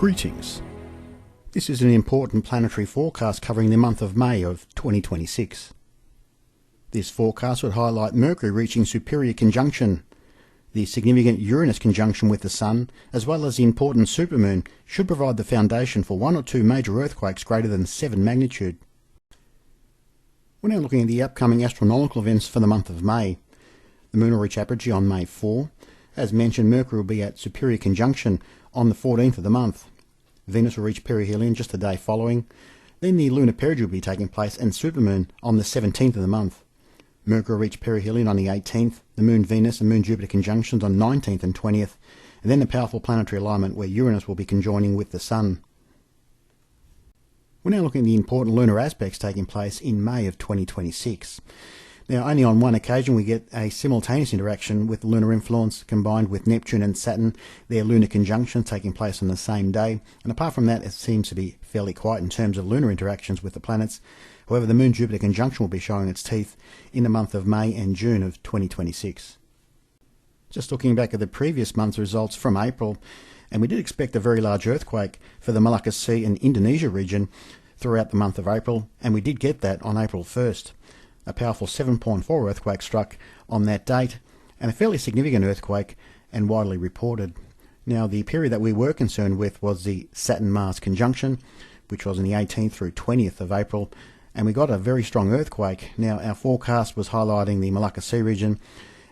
Greetings. This is an important planetary forecast covering the month of May of 2026. This forecast would highlight Mercury reaching superior conjunction, the significant Uranus conjunction with the Sun, as well as the important supermoon should provide the foundation for one or two major earthquakes greater than 7 magnitude. We're now looking at the upcoming astronomical events for the month of May. The Moon will reach apogee on May 4. As mentioned, Mercury will be at superior conjunction on the 14th of the month. Venus will reach perihelion just the day following. Then the lunar perigee will be taking place and supermoon on the 17th of the month. Mercury will reach perihelion on the 18th, the Moon-Venus and Moon-Jupiter conjunctions on 19th and 20th, and then the powerful planetary alignment where Uranus will be conjoining with the Sun. We're now looking at the important lunar aspects taking place in May of 2026. Now, only on one occasion we get a simultaneous interaction with lunar influence combined with Neptune and Saturn, their lunar conjunctions taking place on the same day. And apart from that, it seems to be fairly quiet in terms of lunar interactions with the planets. However, the Moon-Jupiter conjunction will be showing its teeth in the month of May and June of 2026. Just looking back at the previous month's results from April, and we did expect a very large earthquake for the Malacca Sea and Indonesia region throughout the month of April, and we did get that on April 1st. A powerful 7.4 earthquake struck on that date, and a fairly significant earthquake and widely reported. Now, the period that we were concerned with was the Saturn-Mars conjunction, which was on the 18th through 20th of April, and we got a very strong earthquake. Now, our forecast was highlighting the Malacca Sea region,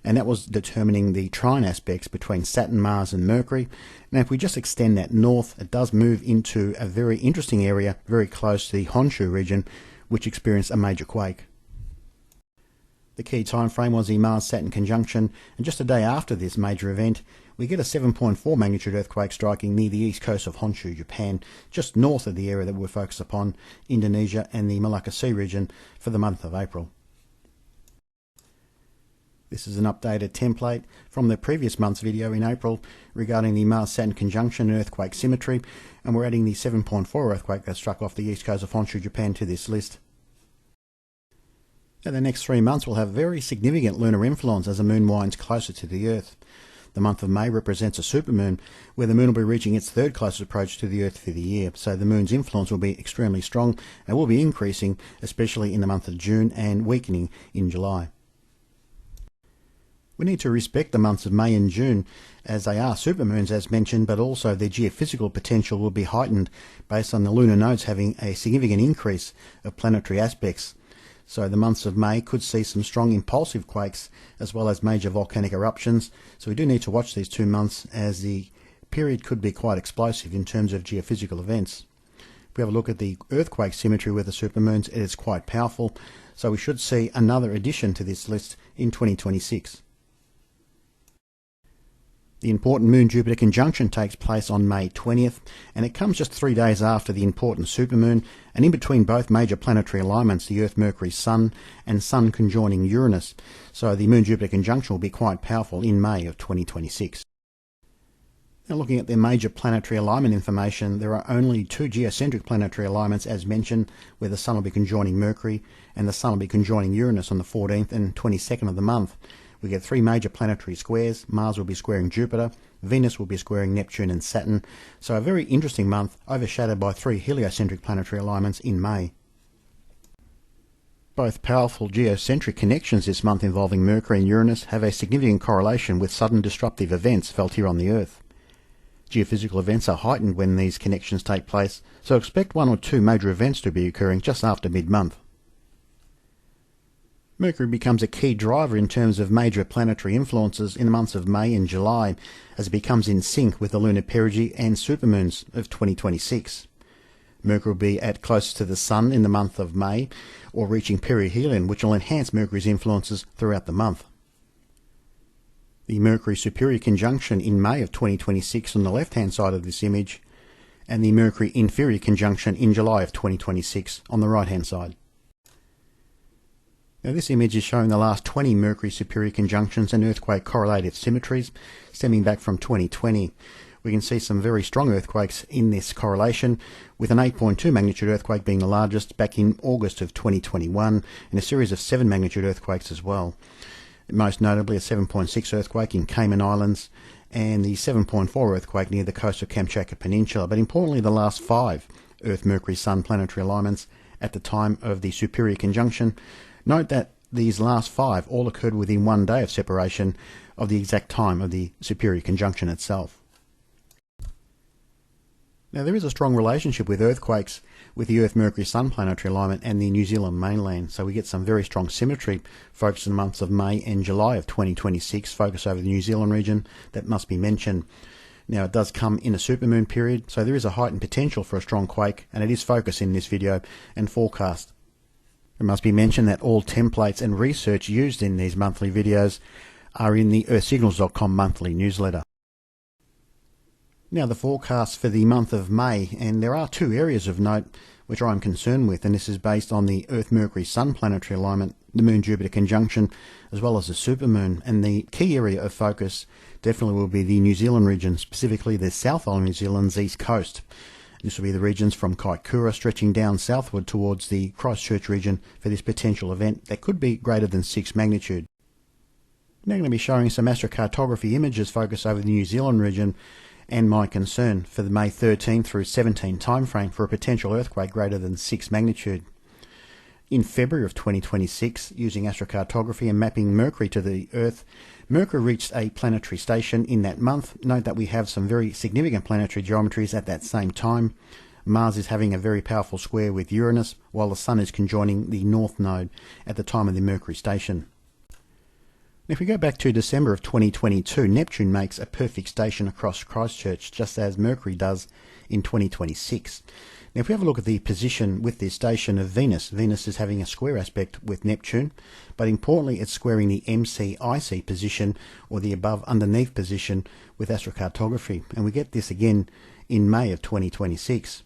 and that was determining the trine aspects between Saturn, Mars and Mercury. Now, if we just extend that north, it does move into a very interesting area very close to the Honshu region, which experienced a major quake. The key time frame was the Mars-Saturn conjunction, and just a day after this major event, we get a 7.4 magnitude earthquake striking near the east coast of Honshu, Japan, just north of the area that we're focused upon, Indonesia and the Malacca Sea region, for the month of April. This is an updated template from the previous month's video in April regarding the Mars-Saturn conjunction and earthquake symmetry, and we're adding the 7.4 earthquake that struck off the east coast of Honshu, Japan to this list. Now, the next 3 months will have very significant lunar influence as the Moon winds closer to the Earth. The month of May represents a supermoon, where the Moon will be reaching its third closest approach to the Earth for the year, so the Moon's influence will be extremely strong and will be increasing, especially in the month of June, and weakening in July. We need to respect the months of May and June, as they are supermoons as mentioned, but also their geophysical potential will be heightened based on the lunar nodes having a significant increase of planetary aspects. So the months of May could see some strong impulsive quakes as well as major volcanic eruptions. So we do need to watch these 2 months, as the period could be quite explosive in terms of geophysical events. If we have a look at the earthquake symmetry with the supermoons, it is quite powerful. So we should see another addition to this list in 2026. The important Moon-Jupiter conjunction takes place on May 20th, and it comes just 3 days after the important supermoon, and in between both major planetary alignments, the Earth-Mercury-Sun and Sun conjoining Uranus. So the Moon-Jupiter conjunction will be quite powerful in May of 2026. Now, looking at the major planetary alignment information, there are only 2 geocentric planetary alignments as mentioned, where the Sun will be conjoining Mercury and the Sun will be conjoining Uranus on the 14th and 22nd of the month. We get 3 major planetary squares. Mars will be squaring Jupiter, Venus will be squaring Neptune and Saturn, so a very interesting month overshadowed by 3 heliocentric planetary alignments in May. Both powerful geocentric connections this month involving Mercury and Uranus have a significant correlation with sudden disruptive events felt here on the Earth. Geophysical events are heightened when these connections take place, so expect 1 or 2 major events to be occurring just after mid-month. Mercury becomes a key driver in terms of major planetary influences in the months of May and July, as it becomes in sync with the lunar perigee and supermoons of 2026. Mercury will be at closest to the Sun in the month of May, or reaching perihelion, which will enhance Mercury's influences throughout the month. The Mercury superior conjunction in May of 2026 on the left-hand side of this image, and the Mercury inferior conjunction in July of 2026 on the right-hand side. Now, this image is showing the last 20 Mercury superior conjunctions and earthquake correlative symmetries stemming back from 2020. We can see some very strong earthquakes in this correlation, with an 8.2 magnitude earthquake being the largest back in August of 2021, and a series of 7 magnitude earthquakes as well. Most notably a 7.6 earthquake in Cayman Islands, and the 7.4 earthquake near the coast of Kamchatka Peninsula, but importantly the last 5 Earth, Mercury, Sun planetary alignments at the time of the Superior Conjunction. Note that these last 5 all occurred within 1 day of separation of the exact time of the Superior Conjunction itself. Now, there is a strong relationship with earthquakes with the Earth, Mercury, Sun planetary alignment and the New Zealand mainland, so we get some very strong symmetry focused in the months of May and July of 2026, focus over the New Zealand region. That must be mentioned. Now, it does come in a supermoon period, so there is a heightened potential for a strong quake, and it is focused in this video and forecast. It must be mentioned that all templates and research used in these monthly videos are in the earthsignals.com monthly newsletter. Now, the forecast for the month of May, and there are 2 areas of note which I'm concerned with, and this is based on the Earth, Mercury, Sun planetary alignment, the Moon-Jupiter conjunction, as well as the supermoon. And the key area of focus definitely will be the New Zealand region, specifically the South Island New Zealand's east coast. This will be the regions from Kaikoura stretching down southward towards the Christchurch region for this potential event that could be greater than 6 magnitude. Now, I'm going to be showing some astrocartography images focused over the New Zealand region and my concern for the May 13 through 17 timeframe for a potential earthquake greater than 6 magnitude. In February of 2026, using astrocartography and mapping Mercury to the Earth, Mercury reached a planetary station in that month. Note that we have some very significant planetary geometries at that same time. Mars is having a very powerful square with Uranus, while the Sun is conjoining the North Node at the time of the Mercury station. If we go back to December of 2022, Neptune makes a perfect station across Christchurch, just as Mercury does in 2026. Now, if we have a look at the position with this station of Venus, Venus is having a square aspect with Neptune, but importantly it's squaring the MCIC position, or the above underneath position, with astrocartography, and we get this again in May of 2026.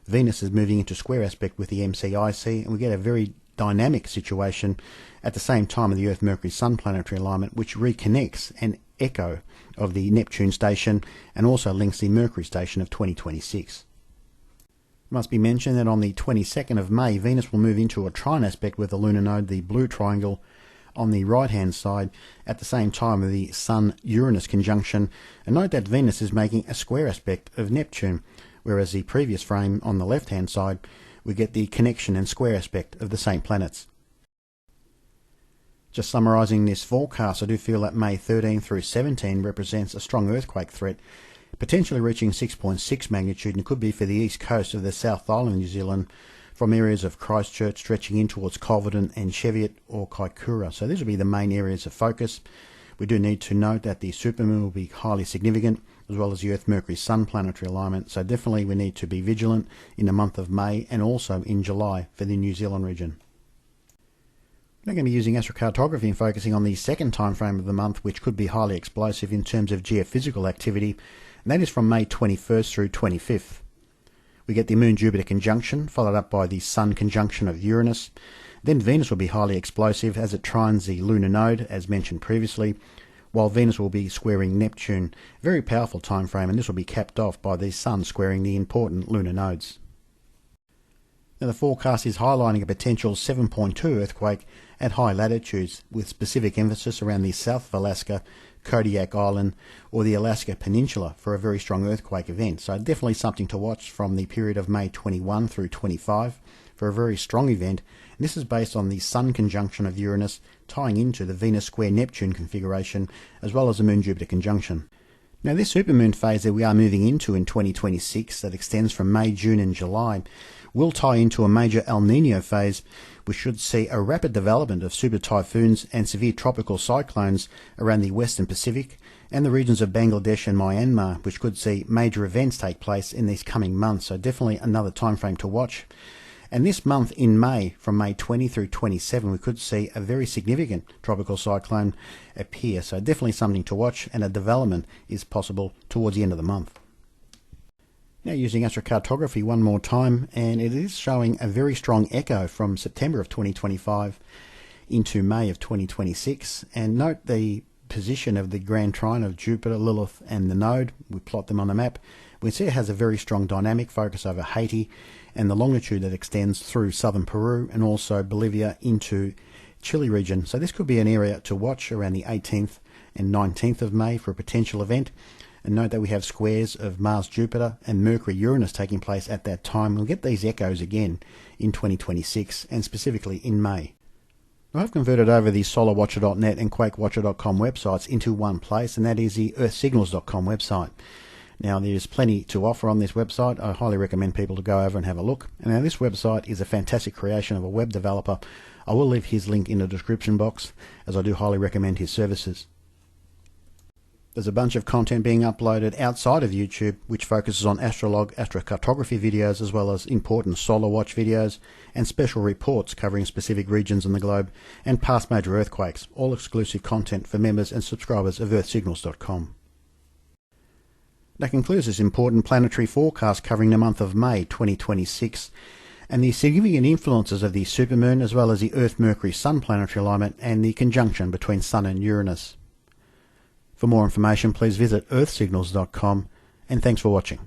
Venus is moving into square aspect with the MCIC, and we get a very dynamic situation at the same time of the Earth, Mercury, Sun planetary alignment, which reconnects an echo of the Neptune station and also links the Mercury station of 2026. It must be mentioned that on the 22nd of May, Venus will move into a trine aspect with the lunar node, the blue triangle, on the right hand side at the same time of the Sun-Uranus conjunction. And note that Venus is making a square aspect of Neptune, whereas the previous frame on the left hand side we get the connection and square aspect of the same planets. Just summarising this forecast, I do feel that May 13 through 17 represents a strong earthquake threat, potentially reaching 6.6 magnitude, and it could be for the east coast of the South Island, New Zealand, from areas of Christchurch stretching in towards Culverden and Cheviot or Kaikoura. So these will be the main areas of focus. We do need to note that the supermoon will be highly significant, as well as the Earth, Mercury, Sun planetary alignment. So definitely we need to be vigilant in the month of May and also in July for the New Zealand region. We're going to be using astrocartography and focusing on the second time frame of the month, which could be highly explosive in terms of geophysical activity, and that is from May 21st through 25th. We get the Moon-Jupiter conjunction, followed up by the Sun conjunction of Uranus. Then Venus will be highly explosive as it trines the lunar node, as mentioned previously, while Venus will be squaring Neptune. Very powerful time frame, and this will be capped off by the Sun squaring the important lunar nodes. Now, the forecast is highlighting a potential 7.2 earthquake at high latitudes, with specific emphasis around the south of Alaska, Kodiak Island, or the Alaska Peninsula for a very strong earthquake event. So definitely something to watch from the period of May 21 through 25 for a very strong event. And this is based on the Sun conjunction of Uranus tying into the Venus square Neptune configuration, as well as the Moon-Jupiter conjunction. Now, this supermoon phase that we are moving into in 2026, that extends from May, June and July, will tie into a major El Niño phase, which should see a rapid development of super typhoons and severe tropical cyclones around the Western Pacific and the regions of Bangladesh and Myanmar, which could see major events take place in these coming months. So definitely another time frame to watch. And this month in May, from May 20 through 27, we could see a very significant tropical cyclone appear. So definitely something to watch, and a development is possible towards the end of the month. Now, using astrocartography one more time, and it is showing a very strong echo from September of 2025 into May of 2026. And note the position of the grand trine of Jupiter, Lilith and the node. We plot them on the map. We see it has a very strong dynamic focus over Haiti and the longitude that extends through southern Peru and also Bolivia into Chile region. So this could be an area to watch around the 18th and 19th of May for a potential event. And note that we have squares of Mars, Jupiter and Mercury, Uranus taking place at that time. We'll get these echoes again in 2026 and specifically in May. I've converted over the solarwatcher.net and quakewatcher.com websites into one place, and that is the earthsignals.com website. Now, there's plenty to offer on this website. I highly recommend people to go over and have a look. And now, this website is a fantastic creation of a web developer. I will leave his link in the description box, as I do highly recommend his services. There's a bunch of content being uploaded outside of YouTube, which focuses on astrolog, astrocartography videos, as well as important solar watch videos and special reports covering specific regions on the globe and past major earthquakes, all exclusive content for members and subscribers of earthsignals.com. That concludes this important planetary forecast covering the month of May 2026 and the significant influences of the supermoon, as well as the Earth-Mercury-Sun planetary alignment and the conjunction between Sun and Uranus. For more information, please visit earthsignals.com, and thanks for watching.